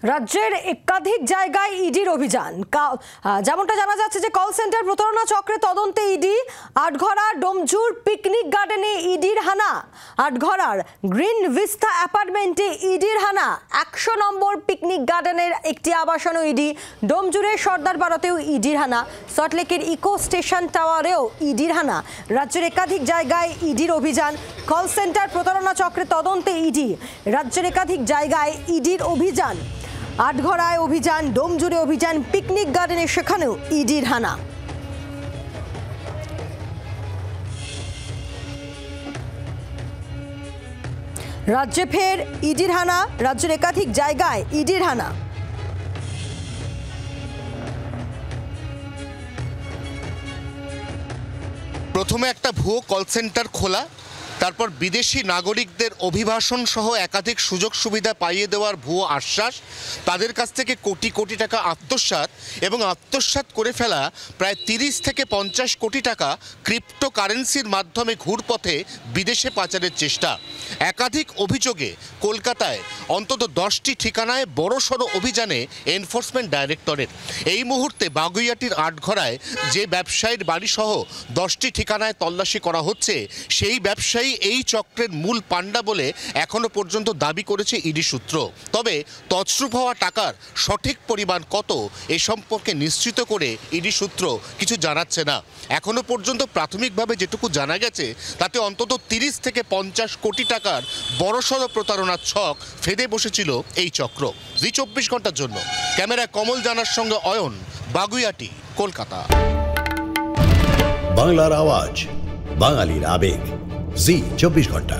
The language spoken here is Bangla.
রাজ্যের একাধিক জায়গায় ইডির অভিযান। যেমনটা জানা যাচ্ছে যে কল সেন্টার প্রতারণা চক্রে তদন্তে ইডি। আটঘরার ডোমজুর পিকনিক গার্ডেনে ইডির হানা। আটঘরার গ্রিন ভিস্তা অ্যাপার্টমেন্টে ইডির হানা। 100 নম্বর পিকনিক গার্ডেনের একটি আবাসনও ইডি। ডোমজুরের সর্দারপাড়াতেও ইডির হানা। সল্টলেকের ইকো স্টেশন টাওয়ারেও ইডির হানা। রাজ্যের একাধিক জায়গায় ইডির অভিযান। কল সেন্টার প্রতারণা চক্রে তদন্তে ইডি। রাজ্যের একাধিক জায়গায় ইডির অভিযান। আটঘরায় অভিযান, ডোমজুড়ে অভিযান, পিকনিক গার্ডেনে সেখানেও ইডির হানা। রাজ্যে ফের ইডির হানা। রাজ্যের একাধিক জায়গায় ইডির হানা। প্রথমে একটা ভুয়ো কল সেন্টার খোলা, তারপর বিদেশি নাগরিকদের অভিবাসন সহ একাধিক সুযোগ সুবিধা পাইয়ে দেওয়ার ভুয়ো আশ্বাস, তাদের কাছ থেকে কোটি কোটি টাকা আত্মসাৎ এবং আত্মসাৎ করে ফেলা প্রায় 30 থেকে 50 কোটি টাকা ক্রিপ্টোকারেন্সির মাধ্যমে ঘুরপথে বিদেশে পাচারের চেষ্টা। একাধিক অভিযোগে কলকাতায় অন্তত 10টি ঠিকানায় বড়সড় অভিযানে এনফোর্সমেন্ট ডাইরেক্টরেট। এই মুহূর্তে বাগুইআটির আটঘরায় যে ব্যবসায়ীর বাড়িসহ 10টি ঠিকানায় তল্লাশি করা হচ্ছে, সেই ব্যবসায়ী এই চক্রের মূল পান্ডা বলে এখনো পর্যন্ত দাবি করেছে ইডি সূত্র। তবে তছরূপ হওয়া টাকার সঠিক পরিমাণ কত এ সম্পর্কে নিশ্চিত করে ইডি সূত্র কিছু জানাচ্ছে না। এখনো পর্যন্ত প্রাথমিকভাবে যেটুকু জানা গেছে তাতে অন্তত 30 থেকে 50 কোটি টাকার বড়সড় প্রতারণার ছক ফেদে বসেছিল এই চক্র। জি 24 ঘন্টার জন্য ক্যামেরায় কমল জানার সঙ্গে অয়ন, বাগুইআটি, কলকাতা। বাংলার আওয়াজ, বাঙালির আবেগ, জি 24 ঘন্টা।